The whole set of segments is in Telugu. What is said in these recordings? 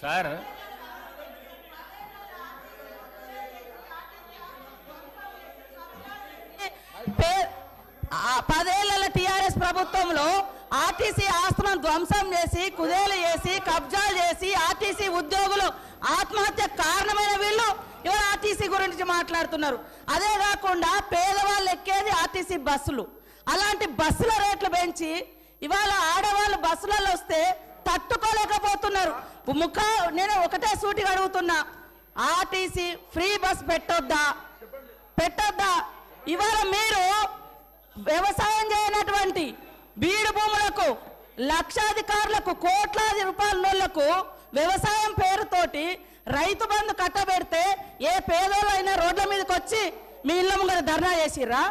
సార్ పదేళ్ల టీఆర్ఎస్ ప్రభుత్వంలో ఆర్టీసీ ఆస్తులను ధ్వంసం చేసి కుదేలు చేసి కబ్జాలు చేసి ఆర్టీసీ ఉద్యోగులు ఆత్మహత్య కారణమైన వీళ్ళు ఇవాళ ఆర్టీసీ గురించి మాట్లాడుతున్నారు. అదే కాకుండా పేదవాళ్ళు ఎక్కేది ఆర్టీసీ బస్సులు. అలాంటి బస్సుల రేట్లు పెంచి ఇవాళ ఆడవాళ్ళు బస్సులలో వస్తే తట్టుకోలేకపోతున్నారు. నేను ఒకటే సూటిగా అడుగుతున్నా, ఆర్టీసీ ఫ్రీ బస్ పెట్టొద్దా? ఇవాళ మీరు వ్యవసాయం చేయనటువంటి బీడు భూములకు లక్షాధికారులకు కోట్లాది రూపాయలకు వ్యవసాయం పేరుతోటి రైతు బంధు కట్టబెడితే ఏ పేదోళ్ళైనా రోడ్ల మీదకి వచ్చి మీ ఇళ్ళ ముంగర ధర్నా చేసిర్రా?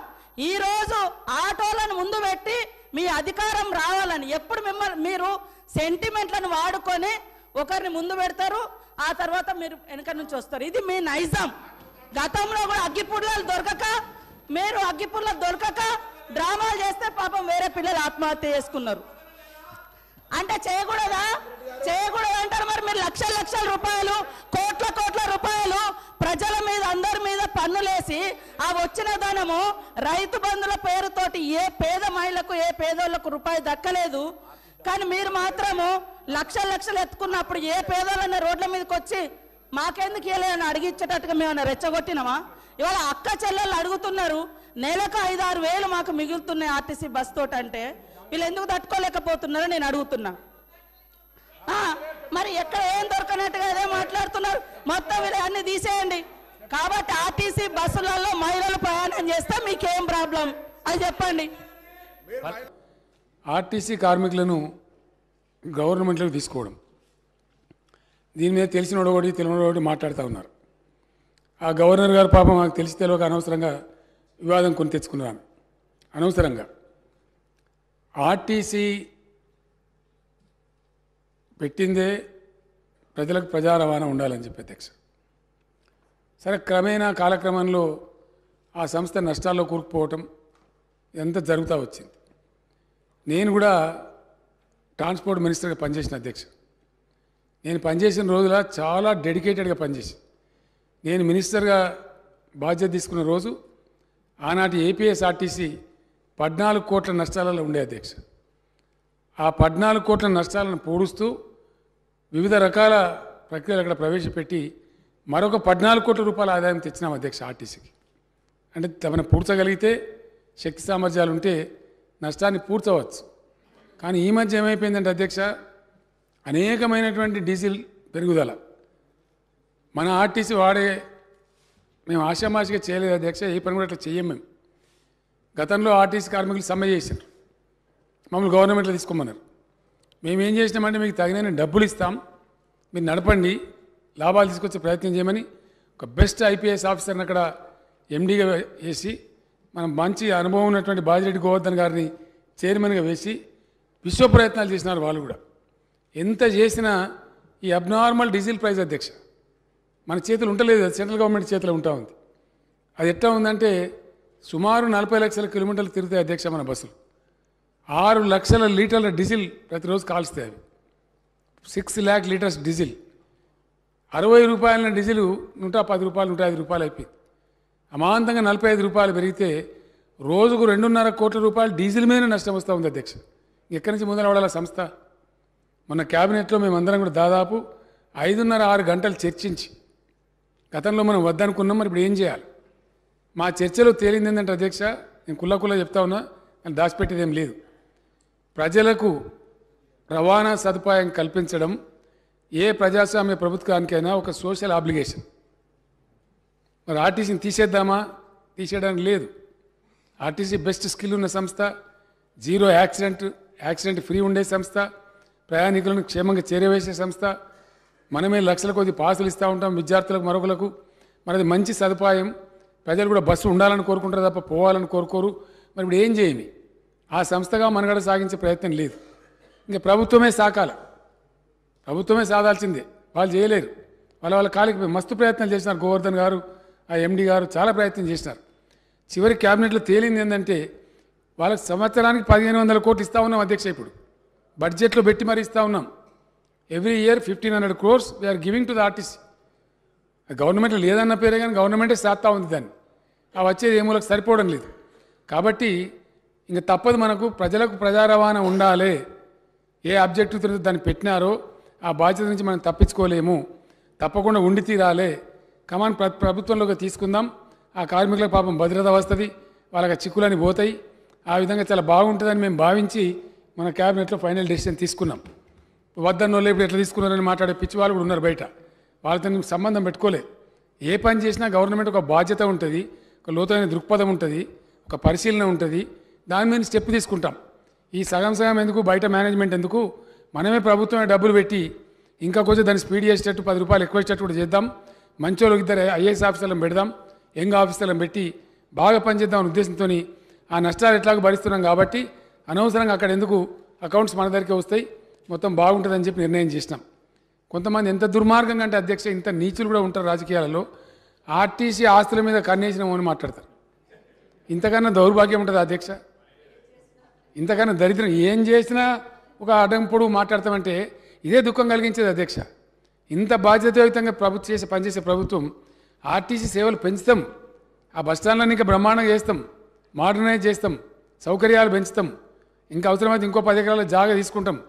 ఈ రోజు ఆటోలను ముందు పెట్టి మీ అధికారం రావాలని ఎప్పుడు మీరు సెంటిమెంట్లను వాడుకొని ఒకరిని ముందు పెడతారు, ఆ తర్వాత మీరు వెనక నుంచి వస్తారు. ఇది మీ నైజం. గతంలో కూడా అగ్గిపుల్లలు దొరకక డ్రామాలు చేస్తే పాపం వేరే పిల్లలు ఆత్మహత్య చేసుకున్నారు. అంటే చేయకూడదా అంటారు. మరి మీరు లక్షల రూపాయలు కోట్ల రూపాయలు ప్రజల మీద అందరి మీద పన్నులేసి ఆ వచ్చిన ధనము రైతు బంధుల పేరుతోటి ఏ పేద మహిళకు ఏ పేదోళ్లకు రూపాయి దక్కలేదు. కానీ మీరు మాత్రము లక్షలు ఎత్తుకున్నప్పుడు ఏ పేదోళ్ళన్న రోడ్ల మీదకి వచ్చి మాకెందుకు ఇవ్వలేదని అడిగించేటట్టుగా మేమన్నా రెచ్చగొట్టినామా? ఇవాళ అక్క చెల్లెళ్ళు అడుగుతున్నారు, నెలకు 5-6 వేలు మాకు మిగులుతున్నాయి ఆర్టీసీ బస్ తోటి. అంటే వీళ్ళు ఎందుకు తట్టుకోలేకపోతున్నారో నేను అడుగుతున్నా. మరి ఎక్కడ ఏం దొరకనట్టుగా అదే మాట్లాడుతున్నారు. మొత్తం వీళ్ళు అన్ని తీసేయండి. కాబట్టి ఆర్టీసీ బస్సులలో మహిళలు ప్రయాణం చేస్తే మీకేం ప్రాబ్లం అది చెప్పండి. ఆర్టీసీ కార్మికులను గవర్నమెంట్లోకి తీసుకోవడం, దీని మీద తెలిసినోడు ఒకటి తెలియనోడు ఒకటి మాట్లాడుతూ ఉన్నారు. ఆ గవర్నర్ గారు పాపం మాకు తెలిసి తెలియక అనవసరంగా వివాదం కొని తెచ్చుకున్నాను. అనవసరంగా ఆర్టీసీ పెట్టిందే ప్రజలకు ప్రజా రవాణా ఉండాలని చెప్పి అధ్యక్ష. సరే, క్రమేణా కాలక్రమంలో ఆ సంస్థ నష్టాల్లో కూరుకుపోవటం ఎంత జరుగుతూ వచ్చింది. నేను కూడా ట్రాన్స్పోర్ట్ మినిస్టర్గా పనిచేసిన అధ్యక్ష. నేను పనిచేసిన రోజుల చాలా డెడికేటెడ్గా పనిచేసి, నేను మినిస్టర్గా బాధ్యత తీసుకున్న రోజు ఆనాటి ఏపీఎస్ఆర్టీసీ 14 కోట్ల నష్టాలలో ఉండే అధ్యక్ష. ఆ 14 కోట్ల నష్టాలను పూడుస్తూ వివిధ రకాల ప్రక్రియలు అక్కడ ప్రవేశపెట్టి మరొక 14 కోట్ల రూపాయల ఆదాయం తెచ్చినాం అధ్యక్ష ఆర్టీసీకి. అంటే తమను పూడ్చగలిగితే, శక్తి సామర్థ్యాలు ఉంటే నష్టాన్ని పూడ్చవచ్చు. కానీ ఈ మధ్య ఏమైపోయిందంటే అధ్యక్ష, అనేకమైనటువంటి డీజిల్ పెరుగుదల మన ఆర్టీసీ మేము ఆశామాషిగా చేయలేదు అధ్యక్ష. ఏ పని కూడా అట్లా చెయ్యం మేము. గతంలో ఆర్టీసీ కార్మికులు సమ్మె చేశారు, మమ్మల్ని గవర్నమెంట్లో తీసుకోమన్నారు. మేము ఏం చేసినామంటే మీకు తగిన డబ్బులు ఇస్తాం, మీరు నడపండి, లాభాలు తీసుకొచ్చే ప్రయత్నం చేయమని ఒక బెస్ట్ ఐపీఎస్ ఆఫీసర్ని అక్కడ ఎండీగా వేసి, మనం మంచి అనుభవం ఉన్నటువంటి బాజిరెడ్డి గోవర్ధన్ గారిని చైర్మన్గా వేసి విశ్వ ప్రయత్నాలు చేసినారు వాళ్ళు కూడా. ఎంత చేసినా ఈ అబ్నార్మల్ డీజిల్ ప్రైస్ అధ్యక్ష మన చేతులు ఉండలేదు, సెంట్రల్ గవర్నమెంట్ చేతిలో ఉంటా ఉంది. అది ఎట్లా ఉందంటే సుమారు 40 లక్షల కిలోమీటర్లు తిరుగుతాయి అధ్యక్ష మన బస్సులు. 6 లక్షల లీటర్ల డీజిల్ ప్రతిరోజు కాల్స్తాయి. అవి 6 lakh లీటర్స్ డీజిల్. 60 రూపాయల డీజిల్ 110 రూపాయలు 105 రూపాయలు అయిపోయింది. అమాంతంగా 45 రూపాయలు పెరిగితే రోజుకు 2.5 కోట్ల రూపాయలు డీజిల్ మీద నష్టం వస్తూ ఉంది అధ్యక్ష. ఎక్కడి నుంచి ముందర పడాల సంస్థ? మొన్న క్యాబినెట్లో మేమందరం కూడా దాదాపు 5.5-6 గంటలు చర్చించి, గతంలో మనం వద్దనుకున్నాం, మరి ఇప్పుడు ఏం చేయాలి? మా చర్చలో తేలింది ఏంటంటే అధ్యక్ష, నేను కుల్ల చెప్తా ఉన్నా, నేను దాచిపెట్టేది ఏం లేదు. ప్రజలకు రవాణా సదుపాయం కల్పించడం ఏ ప్రజాస్వామ్య ప్రభుత్వానికైనా ఒక సోషల్ ఆబ్లిగేషన్. మరి ఆర్టీసీని తీసేయడానికి లేదు. ఆర్టీసీ బెస్ట్ స్కిల్ ఉన్న సంస్థ, జీరో యాక్సిడెంట్ ఫ్రీ ఉండే సంస్థ, ప్రయాణికులను క్షేమంగా చేరవేసే సంస్థ. మనమే లక్షల కొద్ది పాసులు ఇస్తూ ఉంటాం విద్యార్థులకు మరొకలకు. మరి అది మంచి సదుపాయం. ప్రజలు కూడా బస్సు ఉండాలని కోరుకుంటారు తప్ప పోవాలని కోరుకోరు. మరి ఇప్పుడు ఏం చేయమి? ఆ సంస్థగా మనగడ సాగించే ప్రయత్నం లేదు. ఇంకా ప్రభుత్వమే సాధాల్సిందే. వాళ్ళు చేయలేరు. వాళ్ళ కాలికి మస్తు ప్రయత్నాలు చేసినారు. గోవర్ధన్ గారు, ఆ ఎండీ గారు చాలా ప్రయత్నం చేసినారు. చివరి క్యాబినెట్లో తేలింది ఏంటంటే వాళ్ళకి సంవత్సరానికి 1500 కోట్లు ఇస్తూ ఉన్నాం అధ్యక్ష. ఇప్పుడు బడ్జెట్లో పెట్టి మరీ ఇస్తూ ఉన్నాం. Every year 1,500 crores we are giving to the RTC. గవర్నమెంట్లో లేదన్న పేరే కానీ గవర్నమెంటే చేస్తూ ఉంది దాన్ని. ఆ వచ్చేది ఏమూలకు సరిపోవడం లేదు. కాబట్టి ఇంక తప్పదు, మనకు ప్రజలకు ప్రజా రవాణా ఉండాలి. ఏ ఆబ్జెక్టివ్తో దాన్ని పెట్టినారో ఆ బాధ్యత నుంచి మనం తప్పించుకోలేము, తప్పకుండా ఉండి తీరాలి. కమాన్ ప్రభుత్వంలోకి తీసుకుందాం. ఆ కార్మికులకు పాపం భద్రత వస్తుంది, వాళ్ళకి చిక్కులని పోతాయి. ఆ విధంగా చాలా బాగుంటుందని మేము భావించి మన క్యాబినెట్లో ఫైనల్ డెసిషన్ తీసుకున్నాం. వద్దన్న వాళ్ళు ఇప్పుడు ఎట్లా తీసుకున్నారని మాట్లాడే పిచ్చి వాళ్ళు కూడా ఉన్నారు బయట. వాళ్ళతో సంబంధం పెట్టుకోలే. ఏ పని చేసినా గవర్నమెంట్ ఒక బాధ్యత ఉంటుంది, ఒక లోతైన దృక్పథం ఉంటుంది, ఒక పరిశీలన ఉంటుంది. దాని మీద స్టెప్ తీసుకుంటాం. ఈ సగం సగం ఎందుకు, బయట మేనేజ్మెంట్ ఎందుకు, మనమే ప్రభుత్వమే డబ్బులు పెట్టి ఇంకా కొంచెం దాన్ని స్పీడ్ చేసేటట్టు 10 రూపాయలు ఎక్కువ ఇచ్చేటట్టు కూడా చేద్దాం. మంచోళ్ళకి 2 ఐఏఎస్ ఆఫీసర్లను పెడదాం, యంగ్ ఆఫీసర్లను పెట్టి బాగా పనిచేద్దాం అనే ఉద్దేశంతో ఆ నష్టాలు ఎట్లాగో భరిస్తున్నాం కాబట్టి అనవసరంగా అక్కడ ఎందుకు, అకౌంట్స్ మన దగ్గరికి వస్తాయి, మొత్తం బాగుంటుందని చెప్పి నిర్ణయం చేసినాం. కొంతమంది ఎంత దుర్మార్గంగా అంటే అధ్యక్ష, ఇంత నీచులు కూడా ఉంటారు రాజకీయాలలో. ఆర్టీసీ ఆస్తుల మీద కన్నేసినామని మాట్లాడతారు. ఇంతకన్నా దౌర్భాగ్యం ఉంటుంది అధ్యక్ష, ఇంతకన్నా దరిద్రం. ఏం చేసినా ఒక అడంపుడు మాట్లాడతామంటే ఇదే దుఃఖం కలిగించేది అధ్యక్ష. ఇంత బాధ్యతాయుతంగా పనిచేసే ప్రభుత్వం ఆర్టీసీ సేవలు పెంచుతాం, ఆ బస్టాండ్లను ఇంకా బ్రహ్మాండంగా చేస్తాం, మోడర్నైజ్ చేస్తాం, సౌకర్యాలు పెంచుతాం, ఇంకా అవసరమైతే ఇంకో 10 ఎకరాల జాగా తీసుకుంటాం.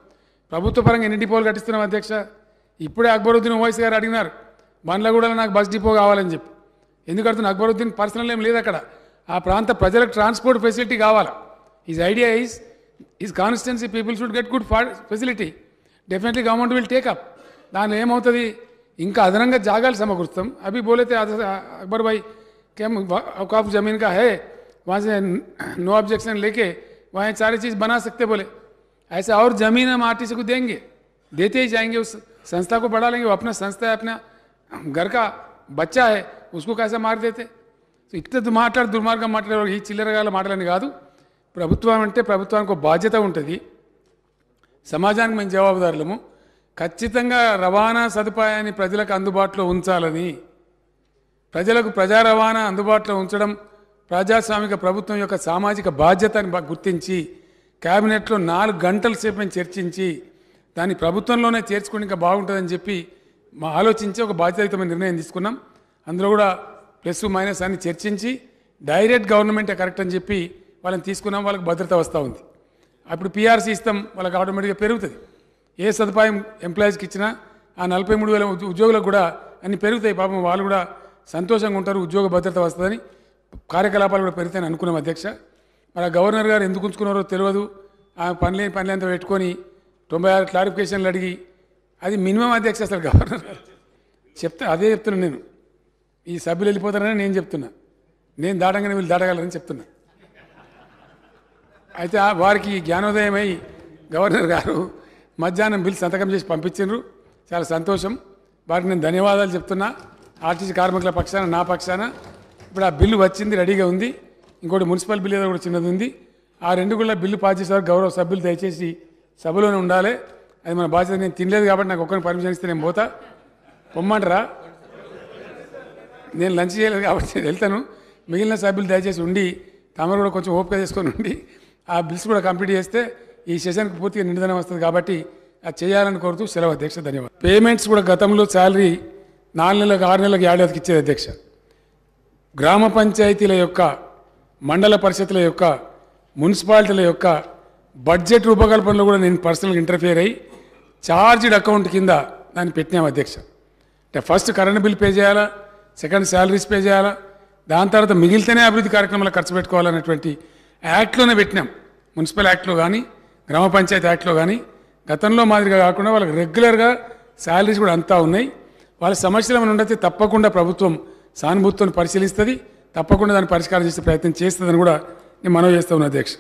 ప్రభుత్వ పరంగా ఎన్ని డిపోలు కట్టిస్తున్నాం అధ్యక్ష. ఇప్పుడే అక్బరుద్దీన్ ఓవైసీ గారు అడిగినారు, బండ్లగూడలో నాకు బస్ డిపో కావాలని చెప్పి. ఎందుకు అడుగుతున్నా, అక్బరుద్దీన్ పర్సనల్ ఏం లేదు అక్కడ, ఆ ప్రాంత ప్రజలకు ట్రాన్స్పోర్ట్ ఫెసిలిటీ కావాలి. His idea is his constituency people should get good facility. Definitely government will take up. దానిలో ఏమవుతుంది, ఇంకా అదనంగా జాగాలు సమకూరుస్తాం. అవి బోలేతే अकबर भाई क्या औकाफ ज़मीन का है, वहाँ से नो ऑब्जेक्शन लेके वहाँ सारी चीज़ बना सकते बोले. ऐसा और ज़मीन हम आरटीसी को देंगे, देते ही जाएंगे. उस संस्था को बढ़ा लेंगे. वो अपना संस्था है, अपना घर का बच्चा है, उसको कैसे मार देते. సో ఇట్లా దుర్మార్గం మాట్లాడే ఈ చిల్లరగాల మాటలని కాదు. ప్రభుత్వం అంటే ప్రభుత్వానికి ఒక బాధ్యత ఉంటుంది, సమాజానికి మేము జవాబుదారులము. ఖచ్చితంగా రవాణా సదుపాయాన్ని ప్రజలకు అందుబాటులో ఉంచాలని, ప్రజలకు ప్రజా రవాణా అందుబాటులో ఉంచడం ప్రజాస్వామిక ప్రభుత్వం యొక్క సామాజిక బాధ్యతని గుర్తించి క్యాబినెట్లో 4 గంటల సేపు మేము చర్చించి దాన్ని ప్రభుత్వంలోనే చేర్చుకుని ఇంకా బాగుంటుందని చెప్పి ఆలోచించి ఒక బాధ్యతాయుతమైన నిర్ణయం తీసుకున్నాం. అందులో కూడా ప్లస్ మైనస్ అని చర్చించి డైరెక్ట్ గవర్నమెంటే కరెక్ట్ అని చెప్పి వాళ్ళని తీసుకున్నాం. వాళ్ళకి భద్రత వస్తూ ఉంది. అప్పుడు పీఆర్సీ ఇస్తాం, వాళ్ళకి ఆటోమేటిక్గా పెరుగుతుంది. ఏ సదుపాయం ఎంప్లాయీస్కి ఇచ్చినా ఆ 43,000 ఉద్యోగులకు కూడా అన్ని పెరుగుతాయి. పాపం వాళ్ళు కూడా సంతోషంగా ఉంటారు, ఉద్యోగ భద్రత వస్తుందని, కార్యకలాపాలు కూడా పెరుగుతాయని అనుకున్నాం అధ్యక్ష. మరి గవర్నర్ గారు ఎందుకు ఉంచుకున్నారో తెలియదు. ఆ పనులంతా పెట్టుకొని 96 క్లారిఫికేషన్లు అడిగి, అది మినిమం అధ్యక్ష. అసలు గవర్నర్ గారు అదే చెప్తున్నాను నేను. ఈ సభ్యులు వెళ్ళిపోతారని నేను చెప్తున్నా, నేను దాటంగానే వీళ్ళు దాటగలరని చెప్తున్నా. అయితే వారికి జ్ఞానోదయమై గవర్నర్ గారు మధ్యాహ్నం బిల్ సంతకం చేసి పంపించారు. చాలా సంతోషం, వారికి నేను ధన్యవాదాలు చెప్తున్నా. ఆర్టీసీ కార్మికుల పక్షాన, నా పక్షాన. ఇప్పుడు ఆ బిల్లు వచ్చింది, రెడీగా ఉంది. ఇంకోటి మున్సిపల్ బిల్ ఏదో కూడా చిన్నది ఉంది. ఆ 2 కూడా బిల్లు పాస్ చేసేవారు గౌరవ సభ్యులు దయచేసి సభలోనే ఉండాలి. అది మన బాధ్యత. నేను తినలేదు కాబట్టి నాకు ఒక్కరిని పర్మిషన్ ఇస్తే నేను పోతా. పొమ్మంటారా? నేను లంచ్ చేయలేదు కాబట్టి వెళ్తాను. మిగిలిన సభ్యులు దయచేసి ఉండి తమరు కూడా కొంచెం ఓపిక చేసుకొని ఉండి ఆ బిల్స్ కూడా కంప్లీట్ చేస్తే ఈ సెషన్కి పూర్తిగా నిండుదనం వస్తుంది. కాబట్టి అది చేయాలని కోరుతూ సెలవు అధ్యక్ష. ధన్యవాదాలు. పేమెంట్స్ కూడా గతంలో శాలరీ 4 నెలలకు 6 నెలలకు ఏడాదికి ఇచ్చేది అధ్యక్ష. గ్రామ పంచాయతీల యొక్క, మండల పరిషత్ల యొక్క, మున్సిపాలిటీల యొక్క బడ్జెట్ రూపకల్పనలో కూడా నేను పర్సనల్గా ఇంటర్ఫియర్ అయ్యి చార్జ్డ్ అకౌంట్ కింద దాన్ని పెట్టినాం అధ్యక్ష. అంటే ఫస్ట్ కరెంట్ బిల్ పే చేయాలా, సెకండ్ శాలరీస్ పే చేయాలా, దాని తర్వాత మిగిలితేనే అభివృద్ధి కార్యక్రమాలు ఖర్చు పెట్టుకోవాలనేటువంటి యాక్ట్లోనే పెట్టినాం. మున్సిపల్ యాక్ట్లో కానీ, గ్రామ పంచాయతీ యాక్ట్లో కానీ. గతంలో మాదిరిగా కాకుండా వాళ్ళకి రెగ్యులర్గా శాలరీస్ కూడా అంతా ఉన్నాయి. వాళ్ళ సమస్యలు ఏమైనా ఉండతే తప్పకుండా ప్రభుత్వం సానుభూతితో పరిశీలిస్తుంది, తప్పకుండా దాన్ని పరిష్కారం చేసే ప్రయత్నం చేస్తుందని కూడా నేను మనవి చేస్తా ఉన్నా అధ్యక్ష.